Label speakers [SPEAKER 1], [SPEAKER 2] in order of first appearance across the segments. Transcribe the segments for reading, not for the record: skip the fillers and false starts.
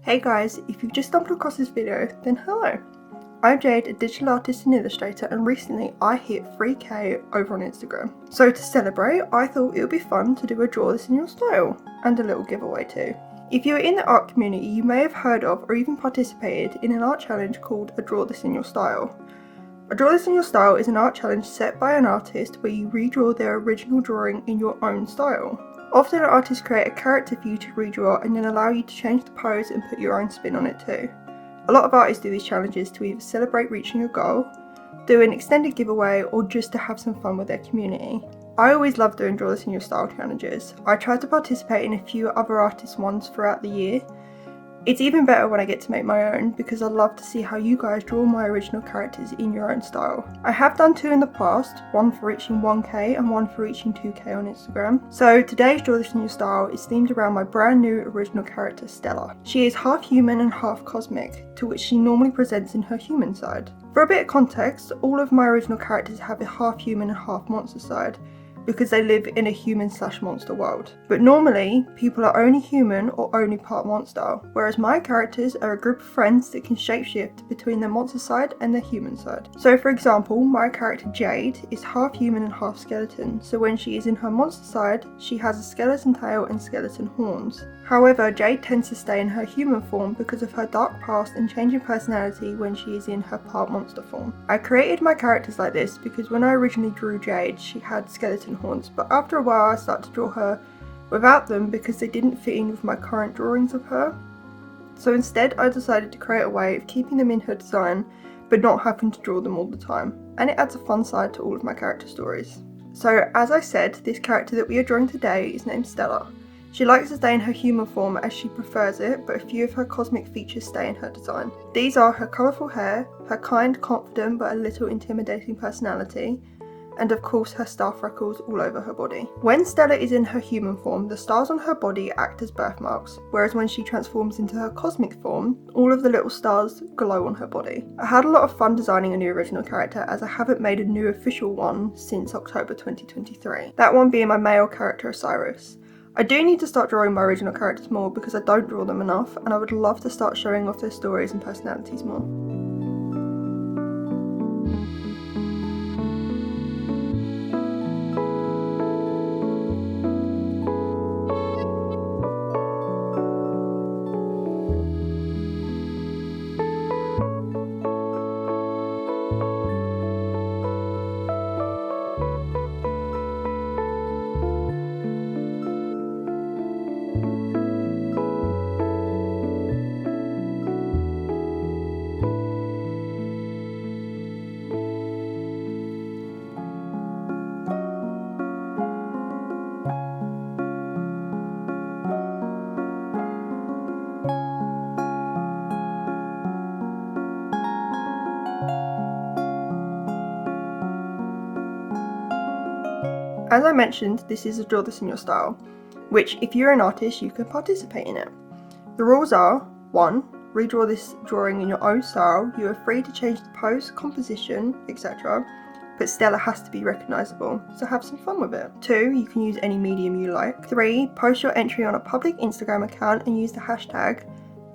[SPEAKER 1] Hey guys, if you've just stumbled across this video, then hello. I'm Jade, a digital artist and illustrator, and recently I hit 3k over on Instagram. So to celebrate, I thought it would be fun to do a draw this in your style, and a little giveaway too. If you're in the art community, you may have heard of or even participated in an art challenge called a draw this in your style. A draw this in your style is an art challenge set by an artist where you redraw their original drawing in your own style. Often artists create a character for you to redraw and then allow you to change the pose and put your own spin on it too. A lot of artists do these challenges to either celebrate reaching a goal, do an extended giveaway, or just to have some fun with their community. I always love doing draw this in your style challenges. I try to participate in a few other artists' ones throughout the year. It's even better when I get to make my own because I love to see how you guys draw my original characters in your own style. I have done two in the past, one for reaching 1k and one for reaching 2k on Instagram. So today's draw this in your style is themed around my brand new original character Stella. She is half human and half cosmic, to which she normally presents in her human side. For a bit of context, all of my original characters have a half human and half monster side, because they live in a human/monster world. But normally, people are only human or only part monster, whereas my characters are a group of friends that can shapeshift between their monster side and their human side. So for example, my character Jade is half human and half skeleton, so when she is in her monster side, she has a skeleton tail and skeleton horns. However, Jade tends to stay in her human form because of her dark past and changing personality when she is in her part monster form. I created my characters like this because when I originally drew Jade, she had skeleton horns, but after a while I started to draw her without them because they didn't fit in with my current drawings of her. So instead I decided to create a way of keeping them in her design but not having to draw them all the time, and it adds a fun side to all of my character stories. So as I said, this character that we are drawing today is named Stella. She likes to stay in her human form as she prefers it, but a few of her cosmic features stay in her design. These are her colourful hair, her kind, confident but a little intimidating personality, and of course her star freckles all over her body. When Stella is in her human form, the stars on her body act as birthmarks, whereas when she transforms into her cosmic form, all of the little stars glow on her body. I had a lot of fun designing a new original character as I haven't made a new official one since October 2023. That one being my male character Osiris. I do need to start drawing my original characters more because I don't draw them enough, and I would love to start showing off their stories and personalities more. As I mentioned, this is a draw this in your style, which if you're an artist you can participate in it. The rules are: 1. Redraw this drawing in your own style. You are free to change the pose, composition, etc. But Stella has to be recognisable, so have some fun with it. 2. You can use any medium you like. 3. Post your entry on a public Instagram account and use the hashtag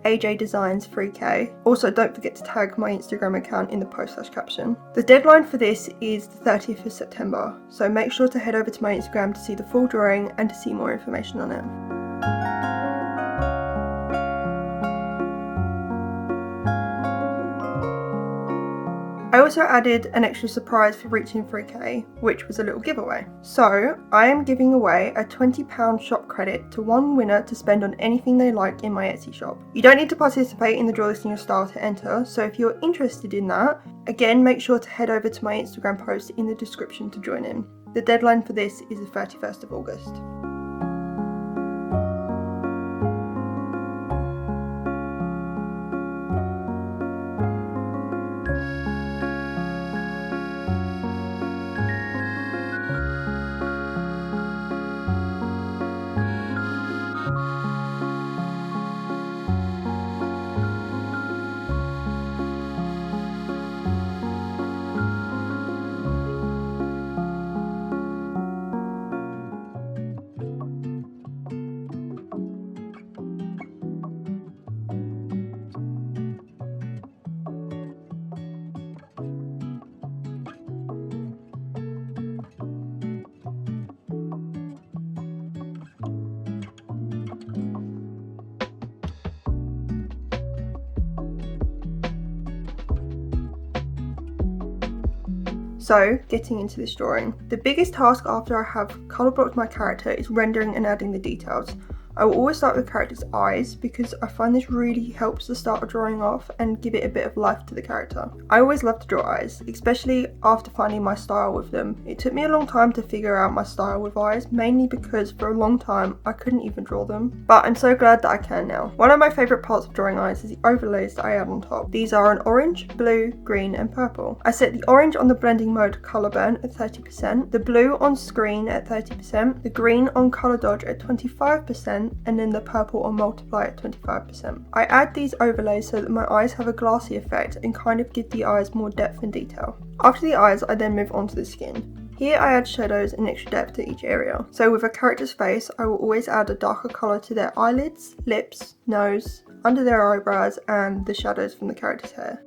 [SPEAKER 1] AJDesigns3K. Also, don't forget to tag my Instagram account in the post/caption. The deadline for this is the 30th of September, so make sure to head over to my Instagram to see the full drawing and to see more information on it. I also added an extra surprise for reaching 3k, which was a little giveaway. So I am giving away a £20 shop credit to one winner to spend on anything they like in my Etsy shop. You don't need to participate in the draw this in your style to enter, so if you're interested in that, again make sure to head over to my Instagram post in the description to join in. The deadline for this is the 31st of August. So, getting into this drawing. The biggest task after I have colour blocked my character is rendering and adding the details. I will always start with the character's eyes because I find this really helps to start a drawing off and give it a bit of life to the character. I always love to draw eyes, especially after finding my style with them. It took me a long time to figure out my style with eyes, mainly because for a long time I couldn't even draw them, but I'm so glad that I can now. One of my favourite parts of drawing eyes is the overlays that I add on top. These are an orange, blue, green and purple. I set the orange on the blending mode colour burn at 30%, the blue on screen at 30%, the green on colour dodge at 25%, and then the purple on multiply at 25%. I add these overlays so that my eyes have a glassy effect and kind of give the eyes more depth and detail. After the eyes, I then move on to the skin. Here I add shadows and extra depth to each area. So with a character's face, I will always add a darker colour to their eyelids, lips, nose, under their eyebrows and the shadows from the character's hair.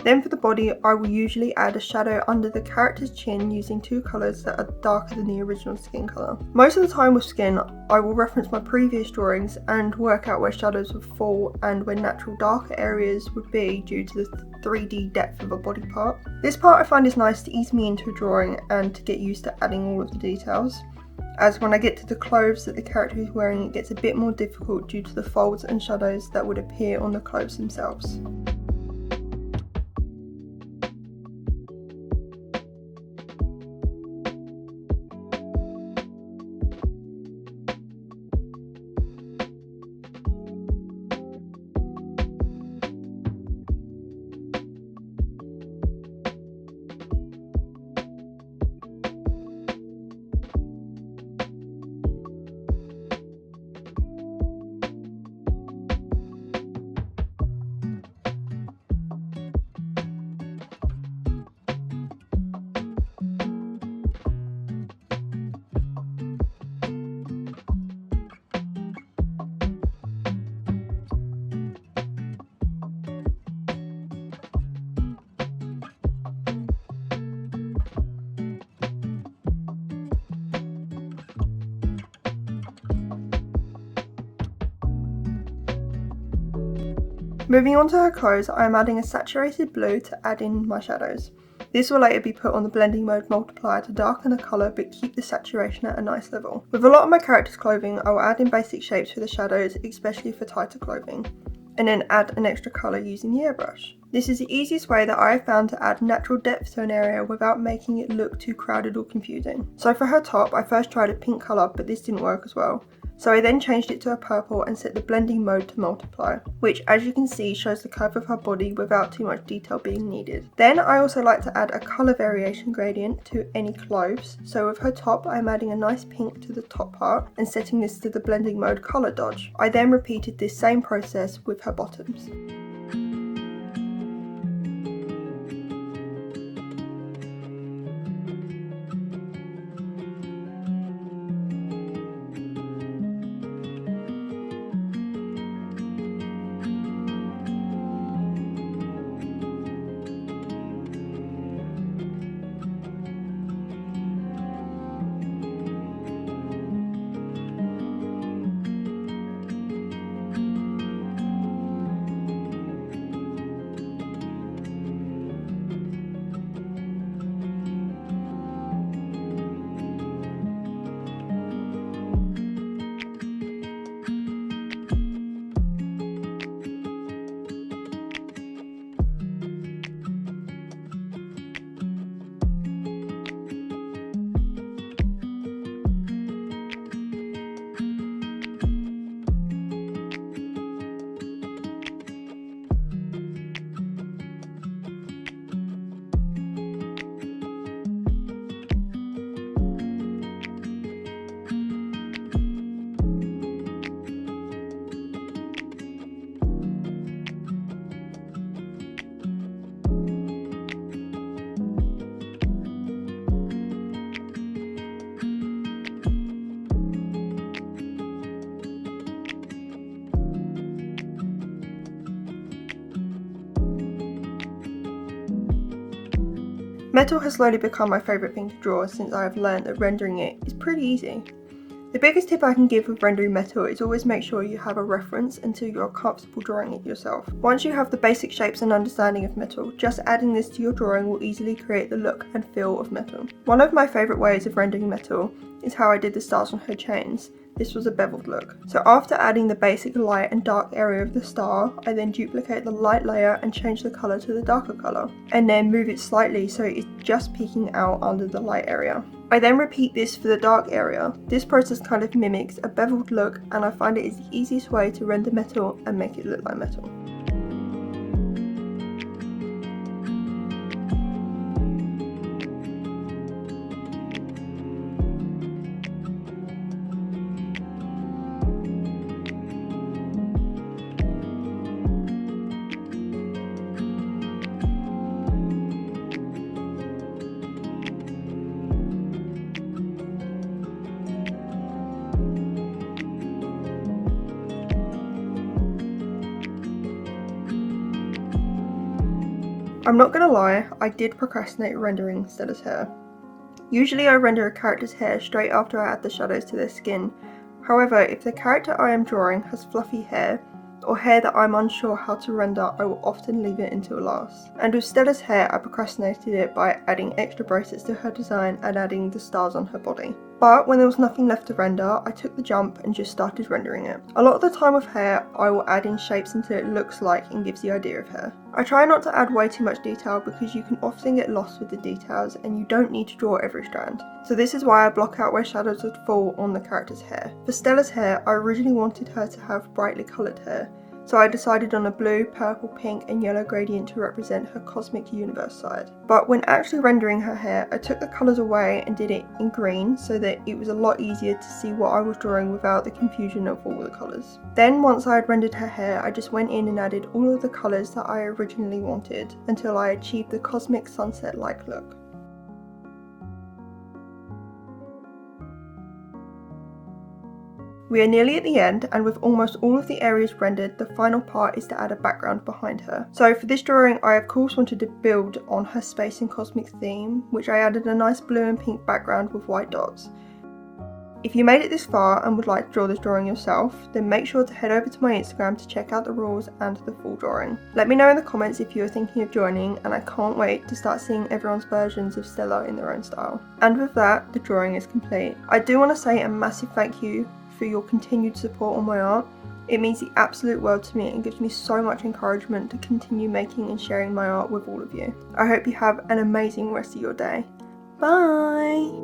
[SPEAKER 1] Then for the body, I will usually add a shadow under the character's chin using two colours that are darker than the original skin colour. Most of the time with skin, I will reference my previous drawings and work out where shadows would fall and where natural darker areas would be due to the 3D depth of a body part. This part I find is nice to ease me into a drawing and to get used to adding all of the details, as when I get to the clothes that the character is wearing it gets a bit more difficult due to the folds and shadows that would appear on the clothes themselves. Moving on to her clothes, I am adding a saturated blue to add in my shadows. This will later be put on the blending mode multiplier to darken the colour but keep the saturation at a nice level. With a lot of my character's clothing, I will add in basic shapes for the shadows, especially for tighter clothing, and then add an extra colour using the airbrush. This is the easiest way that I have found to add natural depth to an area without making it look too crowded or confusing. So for her top, I first tried a pink colour but this didn't work as well. So I then changed it to a purple and set the blending mode to multiply, which as you can see shows the curve of her body without too much detail being needed. Then I also like to add a colour variation gradient to any clothes, so with her top I'm adding a nice pink to the top part and setting this to the blending mode colour dodge. I then repeated this same process with her bottoms. Metal has slowly become my favourite thing to draw since I have learned that rendering it is pretty easy. The biggest tip I can give with rendering metal is always make sure you have a reference until you're comfortable drawing it yourself. Once you have the basic shapes and understanding of metal, just adding this to your drawing will easily create the look and feel of metal. One of my favourite ways of rendering metal is how I did the stars on her chains. This was a beveled look. So after adding the basic light and dark area of the star, I then duplicate the light layer and change the colour to the darker colour, and then move it slightly so it's just peeking out under the light area. I then repeat this for the dark area. This process kind of mimics a beveled look, and I find it is the easiest way to render metal and make it look like metal. I'm not gonna lie, I did procrastinate rendering Stella's hair. Usually I render a character's hair straight after I add the shadows to their skin. However, if the character I am drawing has fluffy hair, or hair that I'm unsure how to render, I will often leave it until last. And with Stella's hair, I procrastinated it by adding extra bracelets to her design and adding the stars on her body. But when there was nothing left to render, I took the jump and just started rendering it. A lot of the time with hair, I will add in shapes until it looks like and gives the idea of hair. I try not to add way too much detail because you can often get lost with the details and you don't need to draw every strand. So this is why I block out where shadows would fall on the character's hair. For Stella's hair, I originally wanted her to have brightly coloured hair. So I decided on a blue, purple, pink and yellow gradient to represent her cosmic universe side. But when actually rendering her hair, I took the colours away and did it in green so that it was a lot easier to see what I was drawing without the confusion of all the colours. Then once I had rendered her hair, I just went in and added all of the colours that I originally wanted until I achieved the cosmic sunset-like look. We are nearly at the end, and with almost all of the areas rendered, the final part is to add a background behind her. So for this drawing, I of course wanted to build on her space and cosmic theme, which I added a nice blue and pink background with white dots. If you made it this far and would like to draw this drawing yourself, then make sure to head over to my Instagram to check out the rules and the full drawing. Let me know in the comments if you are thinking of joining, and I can't wait to start seeing everyone's versions of Stella in their own style. And with that, the drawing is complete. I do want to say a massive thank you for your continued support on my art. It means the absolute world to me and gives me so much encouragement to continue making and sharing my art with all of you. I hope you have an amazing rest of your day. Bye!